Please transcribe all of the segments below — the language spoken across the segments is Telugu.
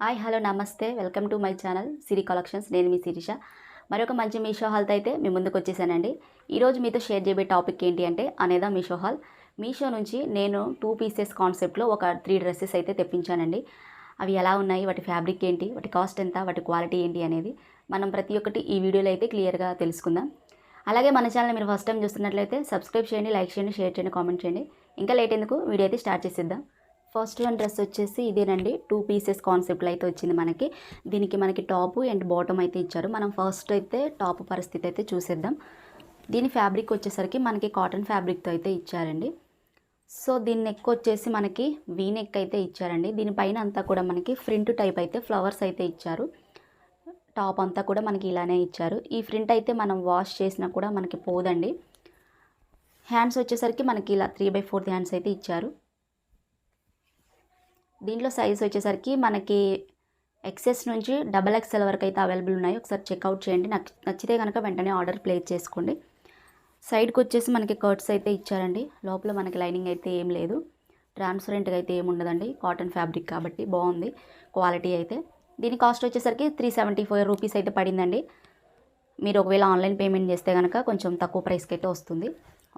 హాయ్ హలో నమస్తే welcome to my channel Siri collections. నేను మీ శిరీష. మరొక మంచి మీషో హాల్తో అయితే మీ ముందుకు వచ్చేసానండి. ఈరోజు మీతో షేర్ చేయబోయే టాపిక్ ఏంటి అంటే అనేదా మీషో హాల్. మీషో నుంచి నేను 2 పీసెస్ కాన్సెప్ట్లో ఒక 3 డ్రెస్సెస్ అయితే తెప్పించానండి. అవి ఎలా ఉన్నాయి, వాటి ఫ్యాబ్రిక్ ఏంటి, వాటి కాస్ట్ ఎంత, వాటి క్వాలిటీ ఏంటి అనేది మనం ప్రతి ఒక్కటి ఈ వీడియోలో అయితే క్లియర్గా తెలుసుకుందాం. అలాగే మన ఛానల్ మీరు ఫస్ట్ టైం చూస్తున్నట్లయితే సబ్స్క్రైబ్ చేయండి, లైక్ చేయండి, షేర్ చేయండి, కామెంట్ చేయండి. ఇంకా లేట్ ఎందుకు, వీడియో అయితే స్టార్ట్ చేసేద్దాం. ఫస్ట్ వన్ డ్రెస్ వచ్చేసి ఇదేనండి. 2 పీసెస్ కాన్సెప్ట్లో అయితే వచ్చింది మనకి. దీనికి మనకి టాపు అండ్ బాటమ్ అయితే ఇచ్చారు. మనం ఫస్ట్ అయితే టాప్ పరిస్థితి అయితే చూసేద్దాం. దీని ఫ్యాబ్రిక్ వచ్చేసరికి మనకి కాటన్ ఫ్యాబ్రిక్తో అయితే ఇచ్చారండి. సో దీని నెక్ వచ్చేసి మనకి వీ నెక్ అయితే ఇచ్చారండి. దీనిపైన అంతా కూడా మనకి ఫ్రంట్ టైప్ అయితే ఫ్లవర్స్ అయితే ఇచ్చారు. టాప్ అంతా కూడా మనకి ఇలానే ఇచ్చారు. ఈ ఫ్రంట్ అయితే మనం వాష్ చేసినా కూడా మనకి పోదండి. హ్యాండ్స్ వచ్చేసరికి మనకి ఇలా 3/4 హ్యాండ్స్ అయితే ఇచ్చారు. దీంట్లో సైజ్ వచ్చేసరికి మనకి ఎక్సెస్ నుంచి XXL వరకు అయితే అవైలబుల్ ఉన్నాయి. ఒకసారి చెక్అవుట్ చేయండి. నచ్చితే కనుక వెంటనే ఆర్డర్ ప్లేస్ చేసుకోండి. సైడ్కి వచ్చేసి మనకి కర్ట్స్ అయితే ఇచ్చారండి. లోపల మనకి లైనింగ్ అయితే ఏం లేదు. ట్రాన్స్పరెంట్గా అయితే ఏమి ఉండదండి. కాటన్ ఫ్యాబ్రిక్ కాబట్టి బాగుంది క్వాలిటీ అయితే. దీని కాస్ట్ వచ్చేసరికి 374 రూపీస్ అయితే పడిందండి. మీరు ఒకవేళ ఆన్లైన్ పేమెంట్ చేస్తే కనుక కొంచెం తక్కువ ప్రైస్కి అయితే వస్తుంది.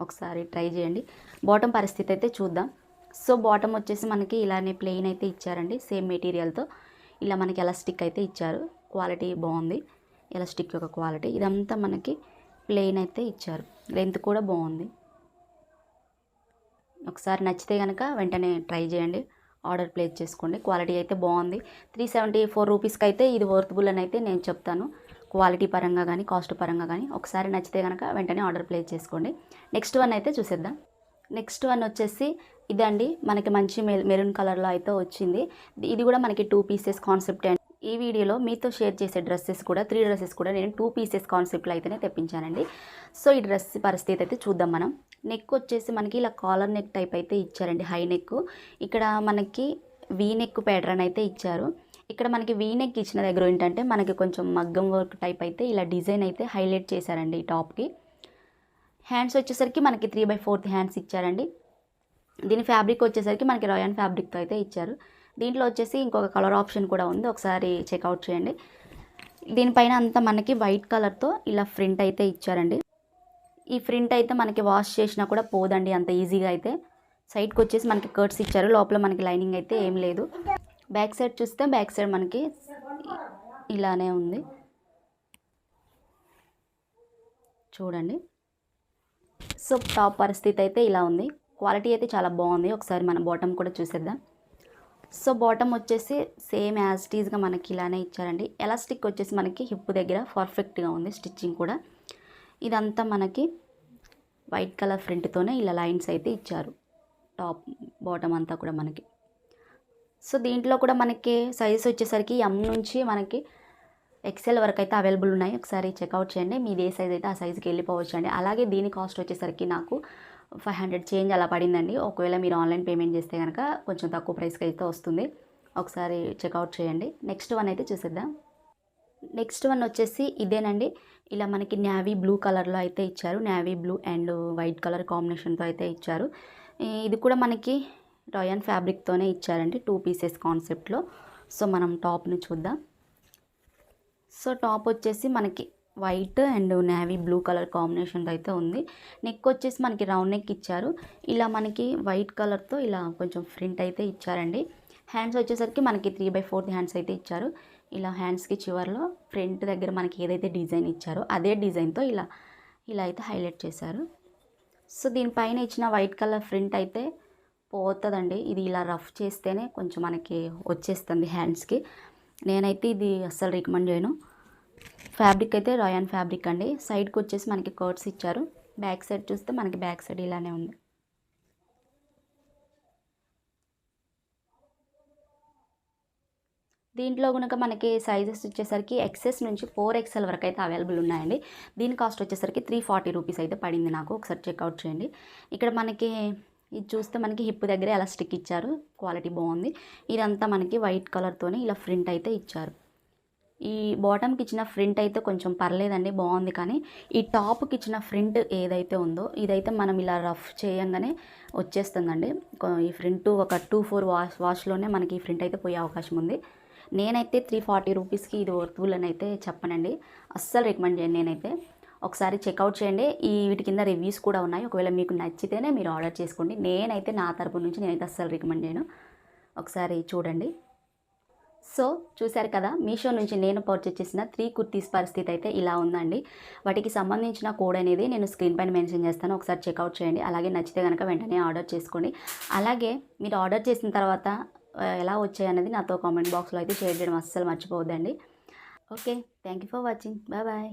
ఒకసారి ట్రై చేయండి. బాటమ్ పరిస్థితి అయితే చూద్దాం. సో బాటమ్ వచ్చేసి మనకి ఇలానే ప్లెయిన్ అయితే ఇచ్చారండి. సేమ్ మెటీరియల్తో ఇలా మనకి ఎలాస్టిక్ అయితే ఇచ్చారు. క్వాలిటీ బాగుంది. ఎలాస్టిక్ యొక్క క్వాలిటీ ఇదంతా మనకి ప్లెయిన్ అయితే ఇచ్చారు. లెంత్ కూడా బాగుంది. ఒకసారి నచ్చితే కనుక వెంటనే ట్రై చేయండి, ఆర్డర్ ప్లేస్ చేసుకోండి. క్వాలిటీ అయితే బాగుంది. 374 రూపీస్కి అయితే ఇది వర్తబుల్ అని అయితే నేను చెప్తాను. క్వాలిటీ పరంగా కానీ కాస్ట్ పరంగా కానీ. ఒకసారి నచ్చితే కనుక వెంటనే ఆర్డర్ ప్లేస్ చేసుకోండి. నెక్స్ట్ వన్ అయితే చూసేద్దాం. నెక్స్ట్ వన్ వచ్చేసి ఇదండి. మనకి మంచి మెరూన్ కలర్లో అయితే వచ్చింది. ఇది కూడా మనకి 2 పీసెస్ కాన్సెప్ట్ అండి. ఈ వీడియోలో మీతో షేర్ చేసే డ్రెస్సెస్ కూడా 3 డ్రెస్సెస్ కూడా నేను 2 పీసెస్ కాన్సెప్ట్లో అయితేనే తెప్పించానండి. సో ఈ డ్రెస్ పరిస్థితి అయితే చూద్దాం మనం. నెక్ వచ్చేసి మనకి ఇలా కాలర్ నెక్ టైప్ అయితే ఇచ్చారండి. High neck. ఇక్కడ మనకి వీ నెక్ ప్యాటర్న్ అయితే ఇచ్చారు. ఇక్కడ మనకి వీ నెక్ ఇచ్చిన దగ్గర ఏంటంటే మనకి కొంచెం మగ్గం వర్క్ టైప్ అయితే ఇలా డిజైన్ అయితే హైలైట్ చేశారండి ఈ టాప్కి. హ్యాండ్స్ వచ్చేసరికి మనకి 3/4 హ్యాండ్స్ ఇచ్చారండి. దీని ఫ్యాబ్రిక్ వచ్చేసరికి మనకి రాయన్ ఫ్యాబ్రిక్తో అయితే ఇచ్చారు. దీంట్లో వచ్చేసి ఇంకొక కలర్ ఆప్షన్ కూడా ఉంది. ఒకసారి చెక్అవుట్ చేయండి. దీనిపైన అంతా మనకి వైట్ కలర్తో ఇలా ఫ్రంట్ అయితే ఇచ్చారండి. ఈ ఫ్రంట్ అయితే మనకి వాష్ చేసినా కూడా పోదండి అంత ఈజీగా అయితే. సైడ్కి వచ్చేసి మనకి కర్ట్స్ ఇచ్చారు. లోపల మనకి లైనింగ్ అయితే ఏం లేదు. బ్యాక్ సైడ్ చూస్తే బ్యాక్ సైడ్ మనకి ఇలానే ఉంది. చూడండి. సో టాప్ పరిస్థితి అయితే ఇలా ఉంది. క్వాలిటీ అయితే చాలా బాగుంది. ఒకసారి మన బాటమ్ కూడా చూసేద్దాం. సో బాటమ్ వచ్చేసి సేమ్ యాజ్ టీజ్గా మనకి ఇలానే ఇచ్చారండి. ఎలాస్టిక్ వచ్చేసి మనకి హిప్ దగ్గర పర్ఫెక్ట్గా ఉంది. స్టిచ్చింగ్ కూడా ఇదంతా మనకి వైట్ కలర్ ఫ్రంట్తోనే ఇలా లైన్స్ అయితే ఇచ్చారు. టాప్ బాటమ్ అంతా కూడా మనకి. సో దీంట్లో కూడా మనకి సైజ్ వచ్చేసరికి M నుంచి మనకి XL వరకు అయితే అవైలబుల్ ఉన్నాయి. ఒకసారి చెక్అవుట్ చేయండి. మీది ఏ సైజ్ అయితే ఆ సైజుకి వెళ్ళిపోవచ్చు అండి. అలాగే దీని కాస్ట్ వచ్చేసరికి నాకు 500 చేంజ్ అలా పడిందండి. ఒకవేళ మీరు ఆన్లైన్ పేమెంట్ చేస్తే కనుక కొంచెం తక్కువ ప్రైస్కి అయితే వస్తుంది. ఒకసారి చెక్అవుట్ చేయండి. నెక్స్ట్ వన్ అయితే చూసేద్దాం. నెక్స్ట్ వన్ వచ్చేసి ఇదేనండి. ఇలా మనకి నేవీ బ్లూ కలర్లో అయితే ఇచ్చారు. Navy blue and white colour కాంబినేషన్తో అయితే ఇచ్చారు. ఇది కూడా మనకి రాయన్ ఫ్యాబ్రిక్తోనే ఇచ్చారండి. 2 పీసెస్ కాన్సెప్ట్లో. సో మనం టాప్ని చూద్దాం. సో టాప్ వచ్చేసి మనకి white and navy blue colour కాంబినేషన్తో అయితే ఉంది. నెక్ వచ్చేసి మనకి రౌండ్ నెక్ ఇచ్చారు. ఇలా మనకి వైట్ కలర్తో ఇలా కొంచెం ఫ్రంట్ అయితే ఇచ్చారండి. హ్యాండ్స్ వచ్చేసరికి మనకి 3/4 హ్యాండ్స్ అయితే ఇచ్చారు. ఇలా హ్యాండ్స్కి చివర్లో ఫ్రంట్ దగ్గర మనకి ఏదైతే డిజైన్ ఇచ్చారో అదే డిజైన్తో ఇలా అయితే హైలైట్ చేశారు. సో దీనిపైన ఇచ్చిన వైట్ కలర్ ఫ్రంట్ అయితే పోతుందండి. ఇది ఇలా రఫ్ చేస్తేనే కొంచెం మనకి వచ్చేస్తుంది హ్యాండ్స్కి. నేనైతే ఇది అస్సలు రికమెండ్ చేయను. ఫ్యాబ్రిక్ అయితే రాయన్ ఫ్యాబ్రిక్ అండి. సైడ్కి వచ్చేసి మనకి కర్ట్స్ ఇచ్చారు. బ్యాక్ సైడ్ చూస్తే మనకి బ్యాక్ సైడ్ ఇలానే ఉంది. దీంట్లో కనుక మనకి సైజెస్ వచ్చేసరికి XS నుంచి 4XL వరకు అయితే అవైలబుల్ ఉన్నాయండి. దీని కాస్ట్ వచ్చేసరికి 340 రూపీస్ అయితే పడింది నాకు. ఒకసారి చెక్అవుట్ చేయండి. ఇక్కడ మనకి ఇది చూస్తే మనకి హిప్ దగ్గర ఎలా స్టిక్ ఇచ్చారు. క్వాలిటీ బాగుంది. ఇదంతా మనకి వైట్ కలర్తోనే ఇలా ఫ్రంట్ అయితే ఇచ్చారు. ఈ బాటమ్కి ఇచ్చిన ఫ్రంట్ అయితే కొంచెం పర్లేదండి, బాగుంది. కానీ ఈ టాప్కి ఇచ్చిన ఫ్రంట్ ఏదైతే ఉందో ఇదైతే మనం ఇలా రఫ్ చేయంగానే వచ్చేస్తుందండి. ఈ ఫ్రంట్ ఒక 2-4 వాష్లోనే మనకి ఈ ఫ్రంట్ అయితే పోయే అవకాశం ఉంది. నేనైతే 340 రూపీస్కి ఇది వర్త్ఫుల్ అని అయితే చెప్పనండి, అస్సలు రికమెండ్ చేయండి. నేనైతే ఒకసారి చెక్అవుట్ చేయండి. ఈ వీటి కింద రివ్యూస్ కూడా ఉన్నాయి, ఒకవేళ మీకు నచ్చితేనే మీరు ఆర్డర్ చేసుకోండి. నేనైతే నా తరపు నుంచి నేనైతే అస్సలు రికమెండ్ చేయను, ఒకసారి చూడండి. సో చూశారు కదా, మీషో నుంచి నేను పర్చేస్ చేసిన 3 కుర్తీస్ పరిస్థితి అయితే ఇలా ఉందండి. వాటికి సంబంధించిన కోడ్ అనేది నేను స్క్రీన్ పైన మెన్షన్ చేస్తాను, ఒకసారి చెక్అవుట్ చేయండి. అలాగే నచ్చితే కనుక వెంటనే ఆర్డర్ చేసుకోండి. అలాగే మీరు ఆర్డర్ చేసిన తర్వాత ఎలా వచ్చాయన్నది నాతో కామెంట్ బాక్స్లో అయితే షేర్ చేయడం అస్సలు మర్చిపోవద్దండి. Okay, thank you for watching, bye bye.